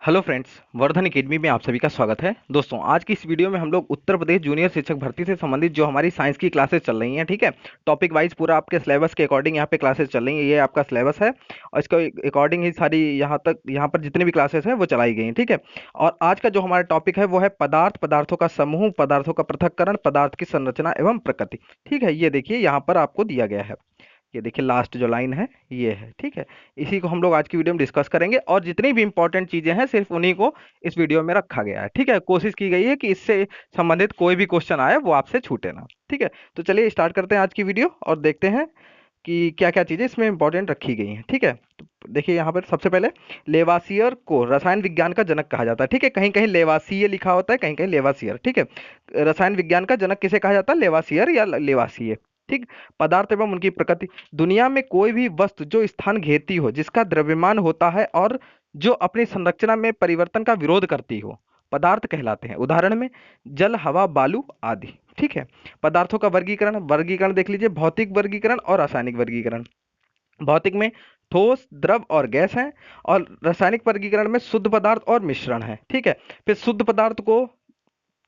Hello friends, Vardhan academy में आप सभी का स्वागत है। दोस्तों, आज की इस वीडियो में हम लोग उत्तर प्रदेश जूनियर शिक्षक भर्ती से संबंधित जो हमारी साइंस की क्लासेस चल रही हैं, ठीक है। टॉपिक वाइज पूरा आपके सिलेबस के अकॉर्डिंग यहाँ पे क्लासेस चल रही हैं। ये आपका सिलेबस है और इसके अकॉर्डिंग ही सारी यहाँ पर जितनी भी क्लासेस हैं वो चलाई गई हैं, ठीक है। और आज का जो हमारा टॉपिक है वो है पदार्थ, पदार्थों का समूह, पदार्थों का पृथक्करण, पदार्थ की संरचना एवं प्रकृति। ठीक है, ये देखिए यहाँ पर आपको दिया गया है। ये देखिए लास्ट जो लाइन है ये है, ठीक है। इसी को हम लोग आज की वीडियो में डिस्कस करेंगे और जितनी भी इंपॉर्टेंट चीजें हैं सिर्फ उन्हीं को इस वीडियो में रखा गया है, ठीक है। कोशिश की गई है कि इससे संबंधित कोई भी क्वेश्चन आए वो आपसे छूटे ना, ठीक है। तो चलिए स्टार्ट करते हैं आज की वीडियो और देखते हैं कि क्या क्या चीजें इसमें इंपॉर्टेंट रखी गई हैं, ठीक है। तो देखिए यहाँ पर सबसे पहले लेवासियर को रसायन विज्ञान का जनक कहा जाता है, ठीक है। कहीं कहीं लेवासीय लिखा होता है, कहीं कहीं लेवासियर, ठीक है। रसायन विज्ञान का जनक किसे कहा जाता है? लेवासियर या लेवासीय, ठीक। पदार्थ एवं उनकी प्रकृति। दुनिया में कोई भी वस्तु जो स्थान घेरती हो, जिसका द्रव्यमान होता है और जो अपनी संरचना में परिवर्तन का विरोध करती हो, पदार्थ कहलाते हैं। उदाहरण में जल, हवा, बालू आदि, ठीक है। पदार्थों का वर्गीकरण, वर्गीकरण देख लीजिए, भौतिक वर्गीकरण और रासायनिक वर्गीकरण। भौतिक में ठोस, द्रव और गैस हैं और रासायनिक वर्गीकरण में शुद्ध पदार्थ और मिश्रण है, ठीक है। फिर शुद्ध पदार्थ को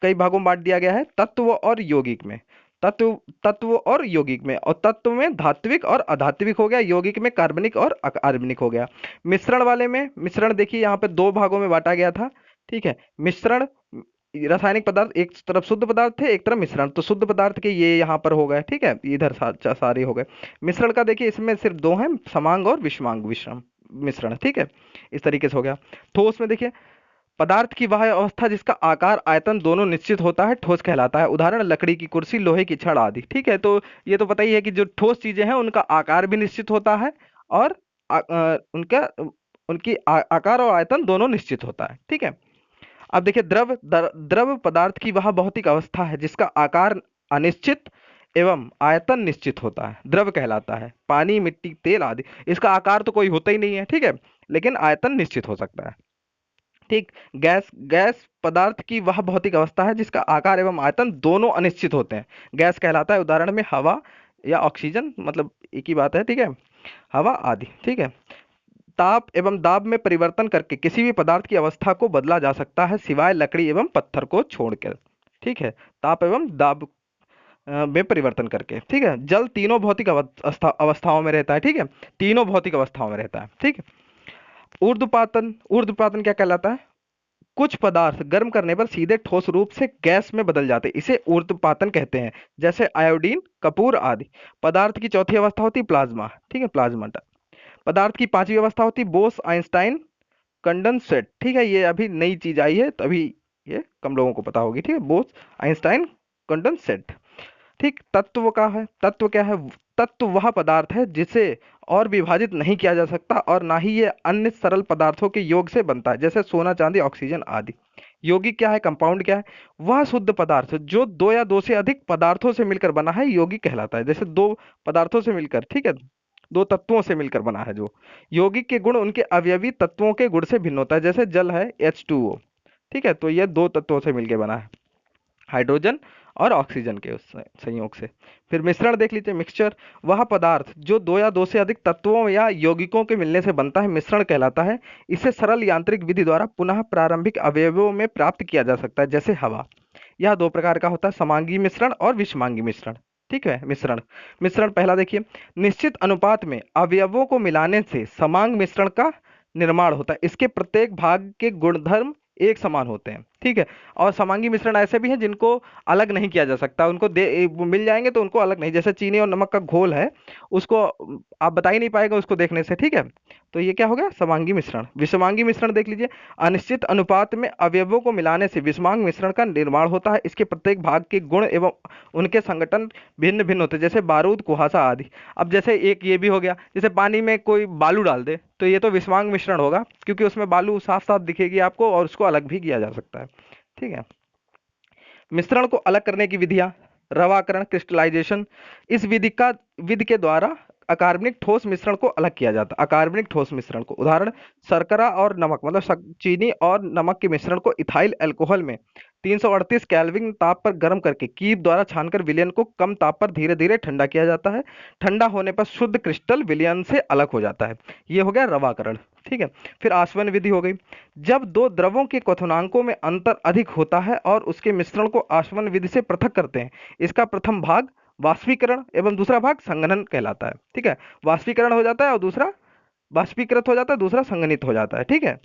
कई भागों में बांट दिया गया है, तत्व और यौगिक में। तत्व तत्व और यौगिक में, और तत्व में धात्विक और अधात्विक हो गया, यौगिक में कार्बनिक और अकार्बनिक हो गया। मिश्रण वाले में, मिश्रण देखिए यहाँ पे दो भागों में बांटा गया था, ठीक है। मिश्रण, रासायनिक पदार्थ एक तरफ शुद्ध पदार्थ थे, एक तरफ मिश्रण, तो शुद्ध पदार्थ के ये यहाँ पर हो गए, ठीक है। इधर सारे हो गए। मिश्रण का देखिए इसमें सिर्फ दो हैं, समांग और विषमांग मिश्रण, मिश्रण, ठीक है। इस तरीके से हो गया। ठोस में देखिए पदार्थ की वह अवस्था जिसका आकार आयतन दोनों निश्चित होता है, ठोस कहलाता है। उदाहरण लकड़ी की कुर्सी, लोहे की छड़ आदि, ठीक है। तो ये तो पता ही है कि जो ठोस चीजें हैं उनका आकार भी निश्चित होता है और उनका उनकी आकार और आयतन दोनों निश्चित होता है, ठीक है। अब देखिए द्रव पदार्थ की वह भौतिक अवस्था है जिसका आकार अनिश्चित एवं आयतन निश्चित होता है, द्रव कहलाता है। पानी, मिट्टी, तेल आदि, इसका आकार तो कोई होता ही नहीं है, ठीक है, लेकिन आयतन निश्चित हो सकता है, ठीक। गैस, गैस पदार्थ की वह भौतिक अवस्था है जिसका आकार एवं आयतन दोनों अनिश्चित होते हैं, गैस कहलाता है। उदाहरण में हवा या ऑक्सीजन, मतलब एक ही बात है, ठीक है, हवा आदि, ठीक है। ताप एवं दाब में परिवर्तन करके किसी भी पदार्थ की अवस्था को बदला जा सकता है सिवाय लकड़ी एवं पत्थर को छोड़कर, ठीक है। ताप एवं दाब में परिवर्तन करके, ठीक है। जल तीनों भौतिक अवस्थाओं में रहता है, ठीक है, तीनों भौतिक अवस्थाओं में रहता है, ठीक है। ऊर्ध्वपातन, ऊर्ध्वपातन क्या कहलाता है? कुछ पदार्थ गर्म करने पर सीधे ठोस रूप से गैस में बदल जाते हैं, इसे ऊर्ध्वपातन कहते हैं, जैसे आयोडीन, कपूर आदि। पदार्थ की चौथी अवस्था होती है प्लाज्मा, ठीक है, प्लाज्मा। पदार्थ की पांचवी अवस्था होती है बोस आइंस्टाइन कंडेंसेट, ठीक है। ये अभी नई चीज आई है तो अभी ये कम लोगों को पता होगी, ठीक है, बोस आइंस्टाइन कंडेंसेट, ठीक। तत्व का है, तत्व क्या है? तत्व वह पदार्थ है जिसे और विभाजित नहीं किया जा सकता और ना ही ये अन्य सरल पदार्थों के योग से बनता है, जैसे सोना, चांदी, ऑक्सीजन आदि। यौगिक क्या है? कंपाउंड क्या है? वह शुद्ध पदार्थ जो दो या दो से अधिक पदार्थों से मिलकर बना है, यौगिक कहलाता है। जैसे दो पदार्थों से मिलकर, ठीक है, दो तत्वों से मिलकर बना है जो। यौगिक के गुण उनके अवयवी तत्वों के गुण से भिन्न होता है, जैसे जल है H2O, ठीक है, तो यह दो तत्वों से मिलकर बना है, हाइड्रोजन और ऑक्सीजन के उस संयोग से। फिर मिश्रण देख लीजिए, मिक्सचर वह पदार्थ जो दो या दो से अधिक तत्वों या यौगिकों के मिलने से बनता है, मिश्रण कहलाता है। इसे सरल यांत्रिक विधि द्वारा पुनः प्रारंभिक अवयवों में प्राप्त किया जा सकता है, जैसे हवा। यह दो प्रकार का होता है, समांगी मिश्रण और विषमांगी मिश्रण, ठीक है। मिश्रण, मिश्रण पहला देखिए, निश्चित अनुपात में अवयवों को मिलाने से समांग मिश्रण का निर्माण होता है। इसके प्रत्येक भाग के गुणधर्म एक समान होते हैं, ठीक है। और समांगी मिश्रण ऐसे भी हैं जिनको अलग नहीं किया जा सकता, उनको वो मिल जाएंगे तो उनको अलग नहीं, जैसे चीनी और नमक का घोल है, उसको आप बता ही नहीं पाएगा उसको देखने से, ठीक है। तो ये क्या हो गया? समांगी मिश्रण। विषमांगी मिश्रण देख लीजिए, अनिश्चित अनुपात में अवयवों को मिलाने से विषमांग मिश्रण का निर्माण होता है। इसके प्रत्येक भाग के गुण एवं उनके संगठन भिन्न भिन्न होते हैं, जैसे बारूद, कुहासा आदि। अब जैसे एक ये भी हो गया, जैसे पानी में कोई बालू डाल दे तो ये तो विषमांग मिश्रण होगा, क्योंकि उसमें बालू साफ साफ दिखेगी आपको और उसको अलग भी किया जा सकता है, ठीक है। मिश्रण को अलग करने की विधियां, रवाकरण, क्रिस्टलाइजेशन, इस विधि के द्वारा अकार्बनिक ठोस मिश्रण को अलग किया जाता है। अकार्बनिक ठोस मिश्रण को, उदाहरण शर्करा और नमक, मतलब चीनी और नमक के मिश्रण को इथाइल अल्कोहल में 338 केल्विन ताप पर गर्म करके कीप द्वारा छानकर विलयन को कम ताप पर धीरे धीरे ठंडा किया जाता है। ठंडा होने पर शुद्ध क्रिस्टल विलयन से अलग हो जाता है। ये हो गया रवाकरण। ठीक है, फिर आसवन विधि हो गई। जब दो द्रवों के क्वथनांकों में अंतर अधिक होता है और उसके मिश्रण को आसवन विधि से पृथक करते हैं, इसका प्रथम भाग वाष्पीकरण एवं दूसरा भाग संघनन कहलाता है। ठीक है, वाष्पीकरण हो जाता है और दूसरा वाष्पीकृत हो जाता है, दूसरा संघनित हो जाता है। ठीक है,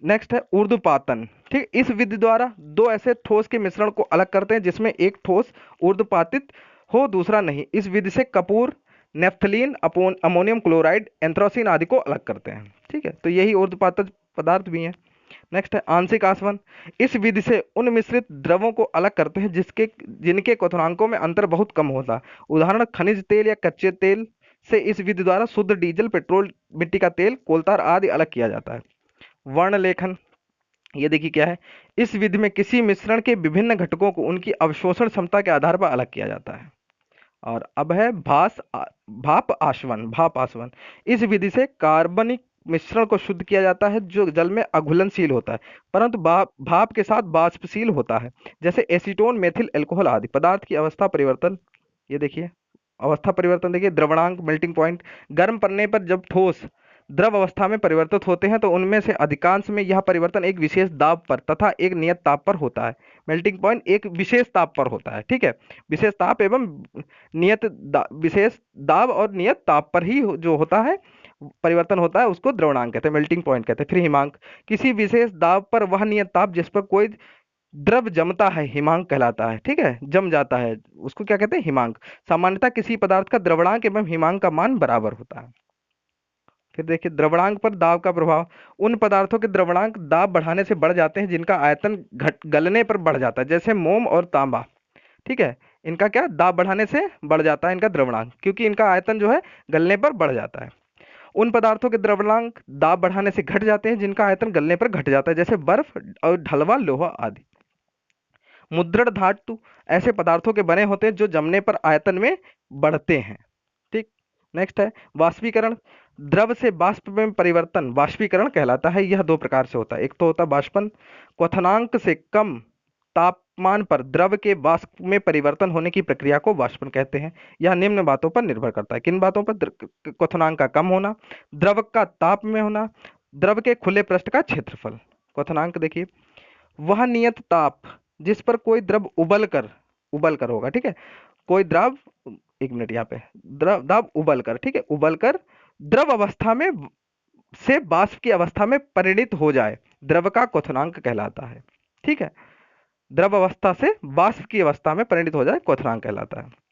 नेक्स्ट है ऊर्ध्वपातन। ठीक, इस विधि द्वारा दो ऐसे ठोस के मिश्रण को अलग करते हैं जिसमें एक ठोस ऊर्ध्वपातित हो, दूसरा नहीं। इस विधि से Kapoor, naphthalene, ammonium chloride, anthracene आदि को अलग करते हैं। ठीक है, तो यही ऊर्ध्वपातज पदार्थ भी हैं। नेक्स्ट है आंशिक आसवन। इस विधि से उन मिश्रित द्रवों को अलग करते हैं जिनके क्वथनांकों में अंतर बहुत कम होता है। उदाहरण खनिज तेल या कच्चे तेल से इस विधि द्वारा शुद्ध डीजल, पेट्रोल, मिट्टी का तेल, कोलतार आदि अलग किया जाता है। वर्ण लेखन, ये देखिए क्या है। इस विधि में किसी मिश्रण के विभिन्न घटकों को उनकी अवशोषण क्षमता के आधार पर अलग किया जाता है। और अब है भाप आसवन। भाप आसवन, इस विधि से कार्बनिक मिश्रण को शुद्ध किया जाता है जो जल में अघुलनशील होता है परंतु भाप के साथ वाष्पशील होता है, जैसे एसीटोन, मेथिल अल्कोहल आदि। पदार्थ की अवस्था परिवर्तन, ये देखिए अवस्था परिवर्तन देखिए। द्रवणांक, मेल्टिंग पॉइंट, गर्म पड़ने पर जब ठोस द्रव अवस्था में परिवर्तित होते हैं तो उनमें से अधिकांश में यह परिवर्तन एक विशेष दाब पर तथा एक नियत ताप पर होता है। मेल्टिंग पॉइंट एक विशेष ताप पर होता है। ठीक है, विशेष ताप एवं विशेष दाब और नियत ताप पर ही जो होता है परिवर्तन होता है, उसको द्रवणांक कहते हैं, मेल्टिंग पॉइंट कहते हैं। फिर हिमांक, किसी विशेष दाब पर वह नियत ताप जिस पर कोई द्रव जमता है हिमांक कहलाता है। ठीक है, जम जाता है, उसको क्या कहते हैं, हिमांक। सामान्यतः किसी पदार्थ का द्रवणांक एवं हिमांक का मान बराबर होता है। फिर देखिए द्रवणांक पर दाब का प्रभाव। उन पदार्थों के द्रवणांक दाब बढ़ाने से बढ़ जाते हैं जिनका आयतन गलने पर बढ़ जाता है, जैसे मोम और तांबा। ठीक है, इनका क्या दाब बढ़ाने से बढ़ जाता है इनका द्रवणांक, क्योंकि इनका आयतन जो है गलने पर बढ़ जाता है। उन पदार्थों के द्रवणांक दाब बढ़ाने से घट जाते हैं जिनका आयतन गलने पर घट जाता है, जैसे बर्फ और ढलवा लोहा आदि। मुद्रण धातु ऐसे पदार्थों के बने होते हैं जो जमने पर आयतन में बढ़ते हैं। ठीक, नेक्स्ट है वाष्पीकरण। द्रव से वाष्प में परिवर्तन वाष्पीकरण कहलाता है। यह दो प्रकार से होता है। एक तो होता है वाष्पन, क्वथनांक से कम तापमान पर द्रव के वाष्प में परिवर्तन होने की प्रक्रिया को वाष्पन कहते हैं। यह निम्न बातों पर निर्भर करता है। किन बातों पर? क्वथनांक का कम होना, द्रव का ताप में होना, द्रव के खुले पृष्ठ का क्षेत्रफल। क्वथनांक देखिए, वह नियत ताप जिस पर कोई द्रव उबल कर होगा। ठीक है, कोई द्रव, एक मिनट यहाँ पे, द्रव उबल कर, ठीक है, उबल कर द्रव अवस्था में से वाष्प की अवस्था में परिणित हो जाए, द्रव का क्वथनांक कहलाता है। ठीक है, द्रव अवस्था से वाष्प की अवस्था में परिणित हो जाए, क्वथनांक कहलाता है।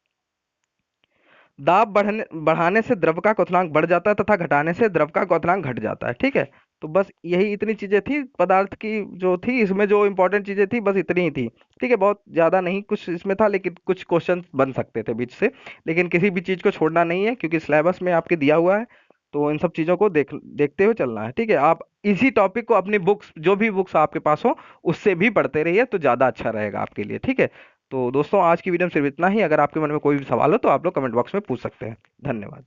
दाब बढ़ाने से द्रव का क्वथनांक बढ़ जाता है तथा घटाने से द्रव का क्वथनांक घट जाता है। ठीक है, तो बस यही इतनी चीजें थी पदार्थ की जो थी, इसमें जो इंपॉर्टेंट चीजें थी बस इतनी ही थी। ठीक है, बहुत ज्यादा नहीं कुछ इसमें था, लेकिन कुछ क्वेश्चन बन सकते थे बीच से, लेकिन किसी भी चीज को छोड़ना नहीं है क्योंकि सिलेबस में आपके दिया हुआ है, तो इन सब चीजों को देखते हुए चलना है। ठीक है, आप इसी टॉपिक को अपनी बुक्स, जो भी बुक्स आपके पास हो उससे भी पढ़ते रहिए तो ज्यादा अच्छा रहेगा आपके लिए। ठीक है, तो दोस्तों आज की वीडियो में सिर्फ इतना ही। अगर आपके मन में कोई भी सवाल हो तो आप लोग कमेंट बॉक्स में पूछ सकते हैं। धन्यवाद।